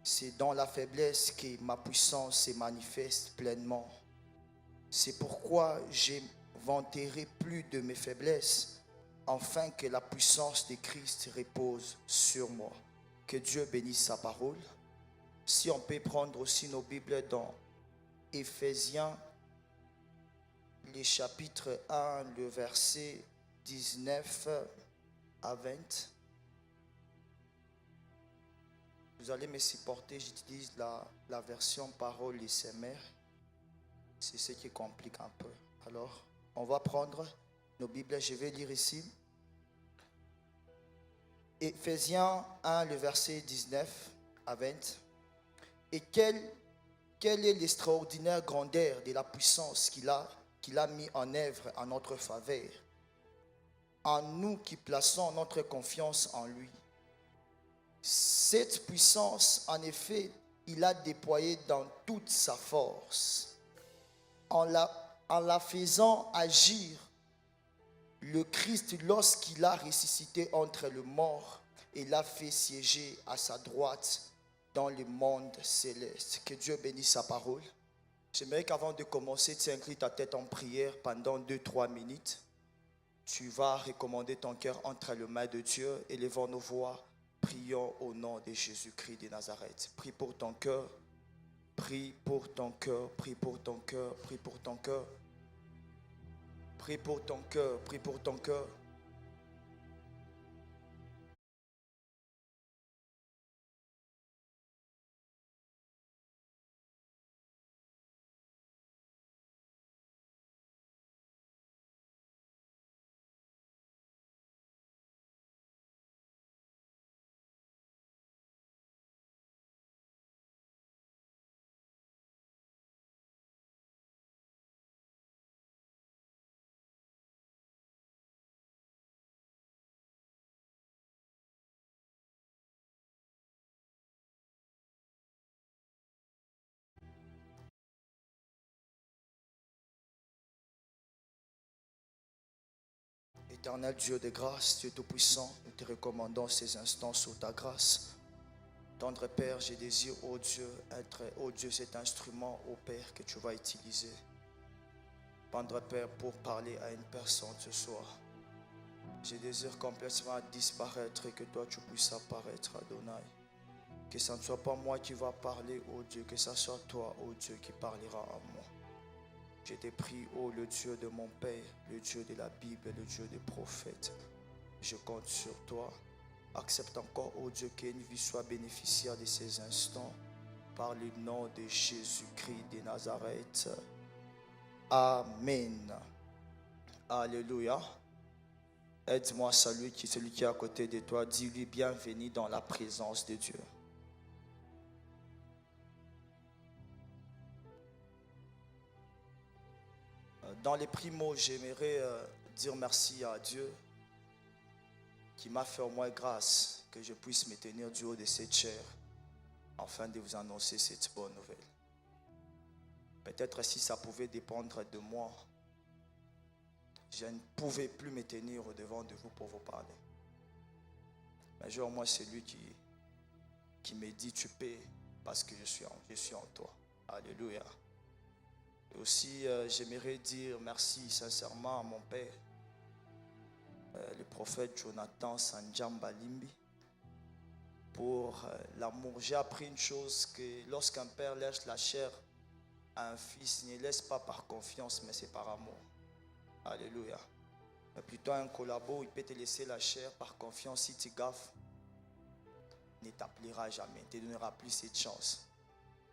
C'est dans la faiblesse que ma puissance se manifeste pleinement. C'est pourquoi j'inventerai plus de mes faiblesses, afin que la puissance de Christ repose sur moi. Que Dieu bénisse sa parole. Si on peut prendre aussi nos Bibles dans Éphésiens, le chapitre 1, le verset 19 à 20. Vous allez me supporter, j'utilise la version parole SMR. C'est ce qui complique un peu. Alors, on va prendre nos Bibles, je vais lire ici. Éphésiens 1, le verset 19 à 20. Et quelle est l'extraordinaire grandeur de la puissance qu'il a mis en œuvre en notre faveur, en nous qui plaçons notre confiance en lui. Cette puissance, en effet, il a déployée dans toute sa force, en la faisant agir le Christ lorsqu'il a ressuscité entre les morts et l'a fait siéger à sa droite dans le monde céleste. Que Dieu bénisse sa parole. J'aimerais qu'avant de commencer, tu inclines ta tête en prière pendant 2-3 minutes. Tu vas recommander ton cœur entre les mains de Dieu, élevant nos voix. Prions au nom de Jésus-Christ de Nazareth. Prie pour ton cœur. Prie pour ton cœur. Prie pour ton cœur. Prie pour ton cœur. Prie pour ton cœur. Prie pour ton cœur. Éternel Dieu de grâce, Dieu Tout-Puissant, nous te recommandons ces instants sous ta grâce. Tendre Père, je désire, ô Dieu, être, ô Dieu, cet instrument, ô Père, que tu vas utiliser. Tendre Père, pour parler à une personne ce soir. Je désire complètement disparaître et que toi tu puisses apparaître, Adonai. Que ce ne soit pas moi qui va parler, ô Dieu, que ce soit toi, ô Dieu, qui parlera à moi. Je te prie, ô le Dieu de mon Père, le Dieu de la Bible, le Dieu des prophètes. Je compte sur toi. Accepte encore, ô Dieu, qu'une vie soit bénéficiaire de ces instants. Par le nom de Jésus-Christ de Nazareth. Amen. Alléluia. Aide-moi, celui qui est à côté de toi. Dis-lui bienvenue dans la présence de Dieu. Dans les primos, j'aimerais dire merci à Dieu qui m'a fait au moins grâce que je puisse me tenir du haut de cette chair afin de vous annoncer cette bonne nouvelle. Peut-être si ça pouvait dépendre de moi, je ne pouvais plus me tenir au-devant de vous pour vous parler. Mais j'ai au moins celui qui me dit tu peux parce que je suis en toi. Alléluia. Et aussi, j'aimerais dire merci sincèrement à mon père, le prophète Jonathan Sanjamba Limbi, pour l'amour. J'ai appris une chose, que lorsqu'un père laisse la chair à un fils, il ne laisse pas par confiance, mais c'est par amour. Alléluia. Mais plutôt un collabo, il peut te laisser la chair par confiance. Si tu gaffes, il ne t'appellera jamais, il ne te donnera plus cette chance.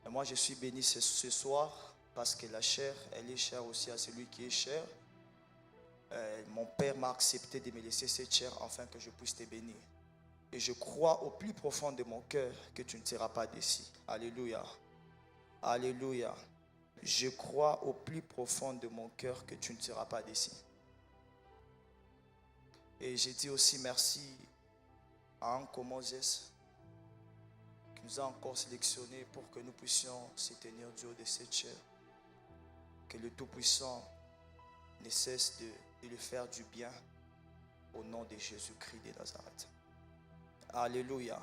Et moi, je suis béni ce soir parce que la chair, elle est chère aussi à celui qui est cher. Mon père m'a accepté de me laisser cette chair afin que je puisse te bénir. Et je crois au plus profond de mon cœur que tu ne seras pas déçu. Alléluia. Alléluia. Je crois au plus profond de mon cœur que tu ne seras pas déçu. Et j'ai dit aussi merci à Anko Moses qui nous a encore sélectionnés pour que nous puissions se tenir du haut de cette chair. Que le Tout-Puissant ne cesse de lui faire du bien au nom de Jésus-Christ de Nazareth. Alléluia.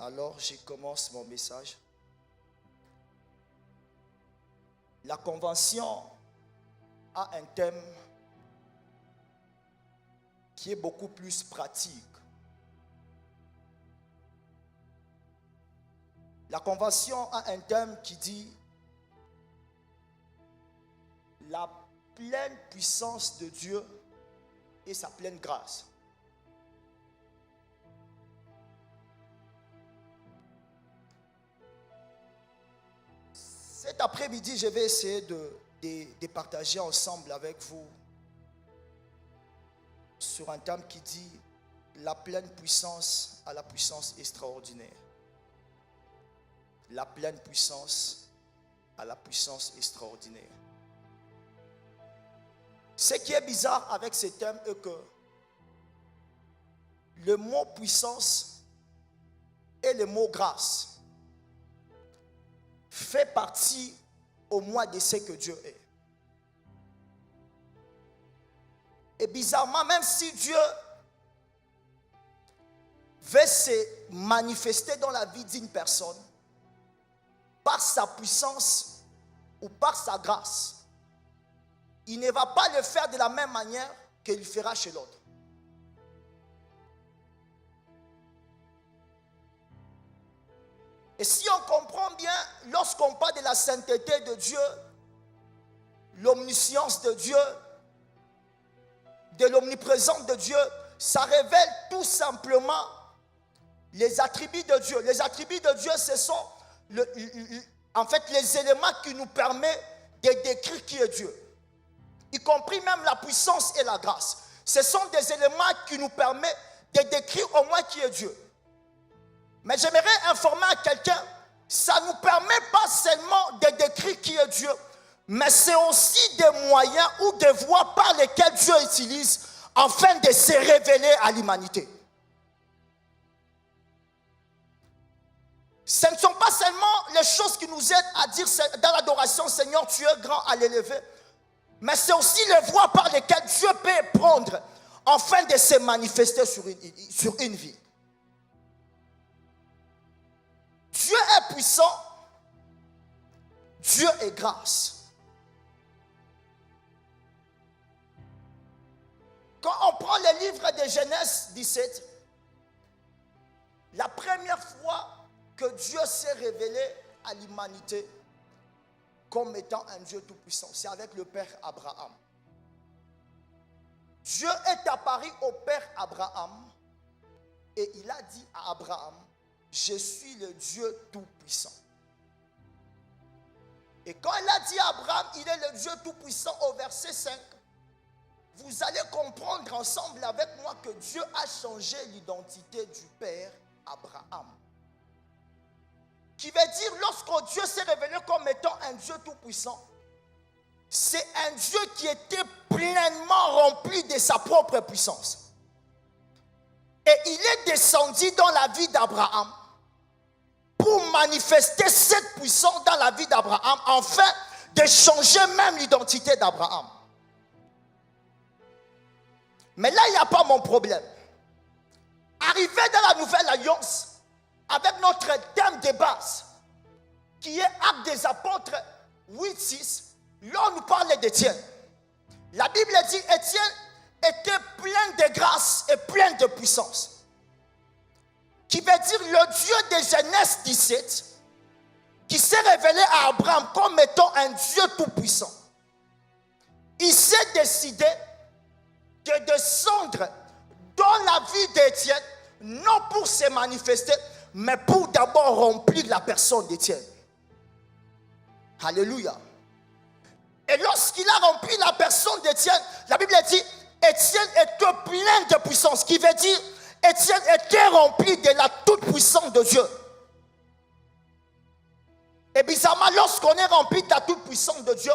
Alors, je commence mon message. La convention a un thème qui est beaucoup plus pratique. La convention a un thème qui dit la pleine puissance de Dieu et sa pleine grâce. Cet après-midi, je vais essayer de partager ensemble avec vous sur un thème qui dit la pleine puissance à la puissance extraordinaire. La pleine puissance à la puissance extraordinaire. Ce qui est bizarre avec ce thème est que le mot puissance et le mot grâce fait partie au moins de ce que Dieu est. Et bizarrement, même si Dieu veut se manifester dans la vie d'une personne par sa puissance ou par sa grâce, il ne va pas le faire de la même manière qu'il le fera chez l'autre. Et si on comprend bien, lorsqu'on parle de la sainteté de Dieu, l'omniscience de Dieu, de l'omniprésence de Dieu, ça révèle tout simplement les attributs de Dieu. Les attributs de Dieu, ce sont en fait les éléments qui nous permettent de décrire qui est Dieu. Y compris même la puissance et la grâce. Ce sont des éléments qui nous permettent de décrire au moins qui est Dieu. Mais j'aimerais informer à quelqu'un, ça ne nous permet pas seulement de décrire qui est Dieu, mais c'est aussi des moyens ou des voies par lesquelles Dieu utilise afin de se révéler à l'humanité. Ce ne sont pas seulement les choses qui nous aident à dire dans l'adoration, Seigneur, tu es grand, à l'élever, mais c'est aussi les voies par lesquelles Dieu peut prendre afin de se manifester sur une vie. Dieu est puissant, Dieu est grâce. Quand on prend le livre de Genèse 17, la première fois que Dieu s'est révélé à l'humanité comme étant un Dieu tout-puissant, c'est avec le Père Abraham. Dieu est apparu au Père Abraham et il a dit à Abraham, je suis le Dieu tout-puissant. Et quand il a dit à Abraham, il est le Dieu tout-puissant au verset 5, vous allez comprendre ensemble avec moi que Dieu a changé l'identité du Père Abraham. Qui veut dire, lorsque Dieu s'est révélé comme étant un Dieu tout-puissant, c'est un Dieu qui était pleinement rempli de sa propre puissance. Et il est descendu dans la vie d'Abraham pour manifester cette puissance dans la vie d'Abraham, afin de changer même l'identité d'Abraham. Mais là, il n'y a pas mon problème. Arrivé dans la nouvelle alliance, avec notre thème de base, qui est Actes des Apôtres 8-6, là on nous parle d'Étienne. La Bible dit Étienne était plein de grâce et plein de puissance. Qui veut dire le Dieu de Genèse 17, qui s'est révélé à Abraham comme étant un Dieu tout-puissant. Il s'est décidé de descendre dans la vie d'Étienne, non pour se manifester, mais pour d'abord remplir la personne d'Étienne. Alléluia. Et lorsqu'il a rempli la personne d'Étienne, la Bible dit, Étienne était plein de puissance, qui veut dire, Étienne était rempli de la toute-puissance de Dieu. Et bizarrement, lorsqu'on est rempli de la toute-puissance de Dieu,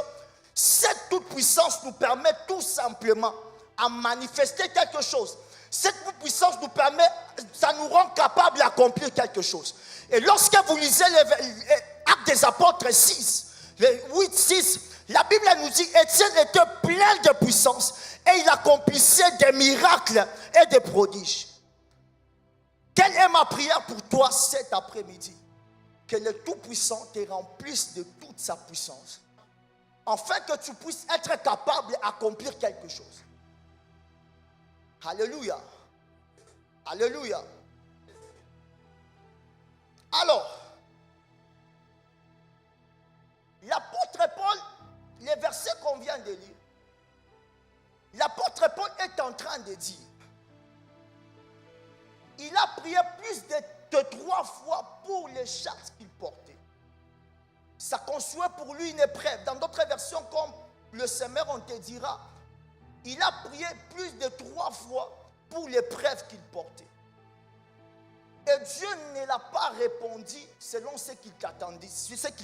cette toute-puissance nous permet tout simplement à manifester quelque chose. Cette puissance nous permet, ça nous rend capable d'accomplir quelque chose. Et lorsque vous lisez les Actes des Apôtres 6, 8-6, la Bible nous dit Étienne était plein de puissance et il accomplissait des miracles et des prodiges. Quelle est ma prière pour toi cet après-midi? Que le Tout-Puissant te remplisse de toute sa puissance, afin que tu puisses être capable d'accomplir quelque chose. Alléluia. Alléluia. Alors, l'apôtre Paul, les versets qu'on vient de lire, l'apôtre Paul est en train de dire, il a prié plus de 3 fois pour les charges qu'il portait. Ça conçoit pour lui une épreuve. Dans d'autres versions, comme le Seigneur, on te dira, il a prié plus de 3 fois pour l'épreuve qu'il portait. Et Dieu ne l'a pas répondu selon ce qu'il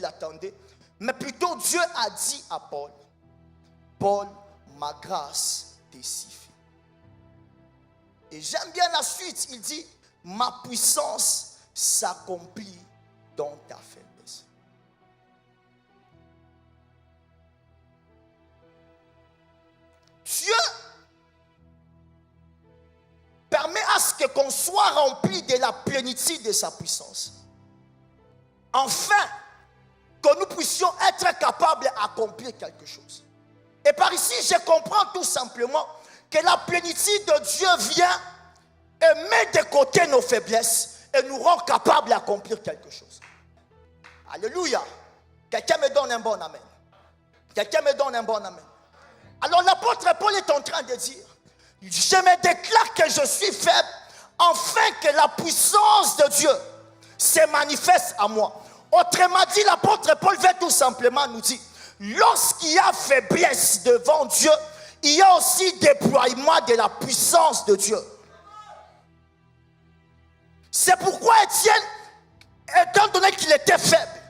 attendait, mais plutôt Dieu a dit à Paul, Paul, ma grâce te suffit. Et j'aime bien la suite, il dit, ma puissance s'accomplit dans ta faiblesse. Dieu permet à ce qu'on soit rempli de la plénitude de sa puissance, afin que nous puissions être capables d'accomplir quelque chose. Et par ici, je comprends tout simplement que la plénitude de Dieu vient et met de côté nos faiblesses et nous rend capables d'accomplir quelque chose. Alléluia. Quelqu'un me donne un bon amen. Quelqu'un me donne un bon amen. Alors l'apôtre Paul est en train de dire, je me déclare que je suis faible, afin que la puissance de Dieu se manifeste à moi. Autrement dit, l'apôtre Paul veut tout simplement nous dire, lorsqu'il y a faiblesse devant Dieu, il y a aussi déploiement de la puissance de Dieu. C'est pourquoi Étienne, étant donné qu'il était faible,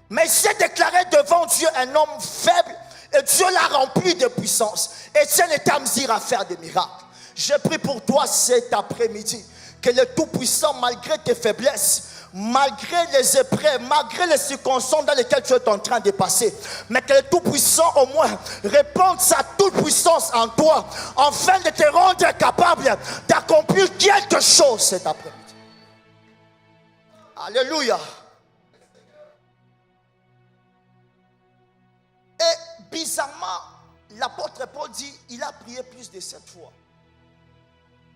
mais il s'est déclaré devant Dieu un homme faible, et Dieu l'a rempli de puissance. Étienne est à mesure à faire des miracles. Je prie pour toi cet après-midi, que le Tout-Puissant, malgré tes faiblesses, malgré les épreuves, malgré les circonstances dans lesquelles tu es en train de passer, mais que le Tout-Puissant au moins répande sa toute puissance en toi, afin de te rendre capable d'accomplir quelque chose cet après-midi. Alléluia. Et bizarrement, l'apôtre Paul dit, il a prié plus de 7 fois.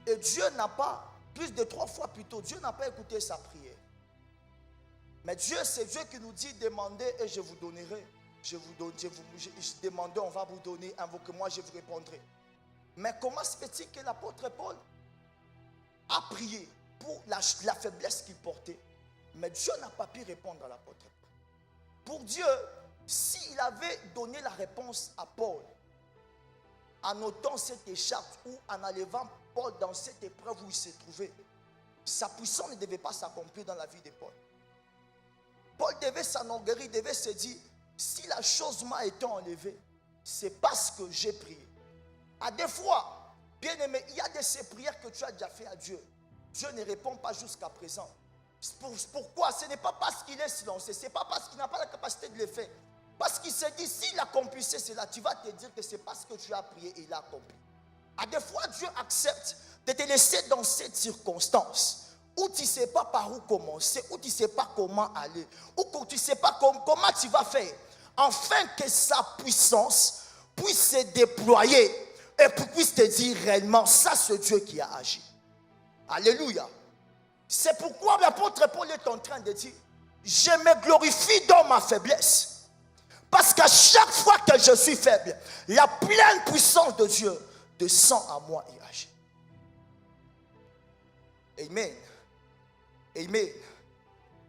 Et Dieu n'a pas, plus de 3 fois plutôt, Dieu n'a pas écouté sa prière. Mais Dieu, c'est Dieu qui nous dit, demandez et je vous donnerai. Demandez, on va vous donner, invoquez-moi, je vous répondrai. Mais comment se fait-il que l'apôtre Paul a prié pour la faiblesse qu'il portait, mais Dieu n'a pas pu répondre à l'apôtre Paul? Pour Dieu, s'il avait donné la réponse à Paul, en ôtant cette écharpe ou en enlevant Paul dans cette épreuve où il s'est trouvé, sa puissance ne devait pas s'accomplir dans la vie de Paul. Paul devait s'enorgueillir, devait se dire, si la chose m'a été enlevée, c'est parce que j'ai prié. À des fois, bien aimé, il y a de ces prières que tu as déjà fait à Dieu. Dieu ne répond pas jusqu'à présent. Pourquoi? Ce n'est pas parce qu'il est silencieux, ce n'est pas parce qu'il n'a pas la capacité de le faire. Parce qu'il s'est dit, s'il accomplissait cela, tu vas te dire que c'est parce que tu as prié et il a accompli. À des fois, Dieu accepte de te laisser dans cette circonstance où tu ne sais pas par où commencer, où tu ne sais pas comment aller, où tu ne sais pas comment tu vas faire, afin que sa puissance puisse se déployer et puisse te dire réellement, ça c'est Dieu qui a agi. Alléluia. C'est pourquoi l'apôtre Paul est en train de dire, je me glorifie dans ma faiblesse. Parce qu'à chaque fois que je suis faible, la pleine puissance de Dieu descend à moi et agit. Amen. Amen.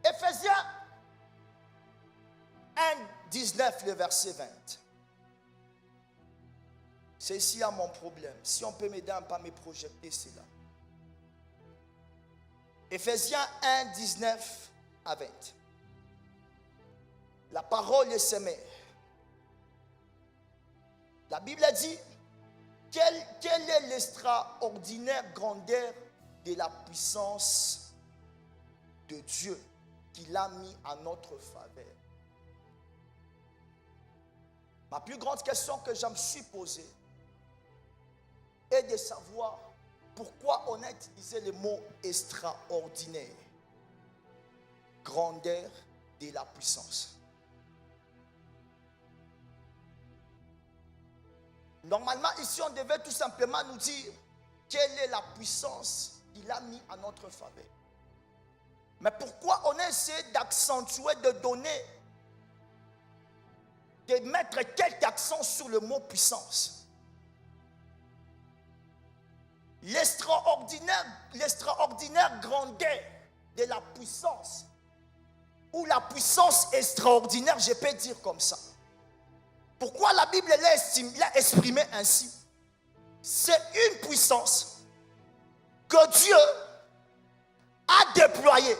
Ephésiens 1, 19, le verset 20. C'est ici à mon problème. Si on peut m'aider à ne pas me projeter, c'est là. Ephésiens 1, 19 à 20. La parole est semée. La Bible a dit, quelle est l'extraordinaire grandeur de la puissance de Dieu qu'il a mis à notre faveur. Ma plus grande question que je me suis posée est de savoir pourquoi on a utilisé le mot extraordinaire? Grandeur de la puissance. Normalement, ici, on devait tout simplement nous dire quelle est la puissance qu'il a mis à notre faveur. Mais pourquoi on a essayé d'accentuer, de donner, de mettre quelques accents sur le mot puissance? L'extraordinaire grandeur de la puissance, ou la puissance extraordinaire, je peux dire comme ça. Pourquoi la Bible l'a exprimé ainsi? C'est une puissance que Dieu a déployée.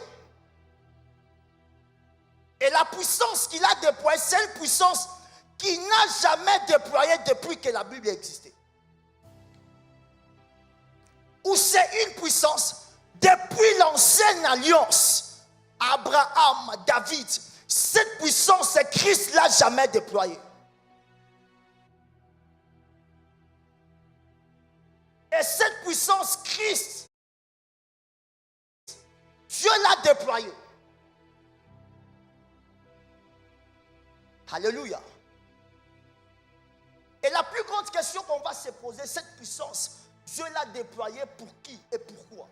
Et la puissance qu'il a déployée, c'est une puissance qu'il n'a jamais déployée depuis que la Bible existait. Ou c'est une puissance depuis l'ancienne alliance, Abraham, David. Cette puissance, Christ ne l'a jamais déployée. Et cette puissance, Christ, Dieu l'a déployée. Alléluia. Et la plus grande question qu'on va se poser, cette puissance, Dieu l'a déployée pour qui et pourquoi?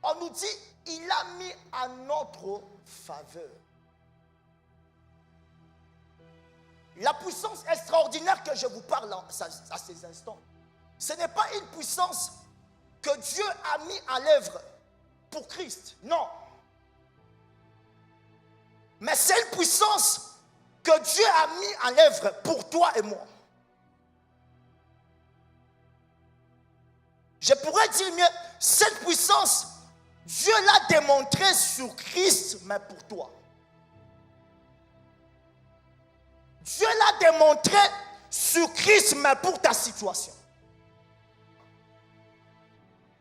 On nous dit, il l'a mis à notre faveur. La puissance extraordinaire que je vous parle à ces instants, ce n'est pas une puissance que Dieu a mis à l'œuvre pour Christ, non. Mais c'est une puissance que Dieu a mis en œuvre pour toi et moi. Je pourrais dire mieux, cette puissance, Dieu l'a démontrée sur Christ, mais pour toi. Dieu l'a démontré sur Christ, mais pour ta situation.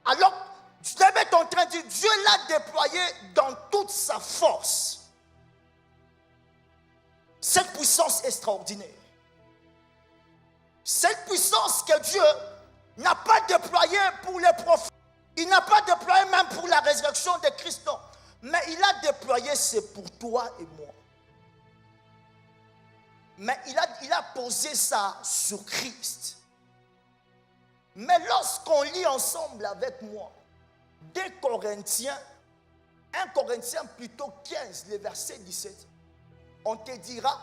Alors, tu devais être en train de dire, Dieu l'a déployé dans toute sa force. Cette puissance extraordinaire. Cette puissance que Dieu n'a pas déployée pour les prophètes. Il n'a pas déployé même pour la résurrection de Christ, non. Mais il a déployé, c'est pour toi et moi. Mais il a posé ça sur Christ. Mais lorsqu'on lit ensemble avec moi 2 Corinthiens, 1 Corinthiens plutôt 15, le verset 17, on te dira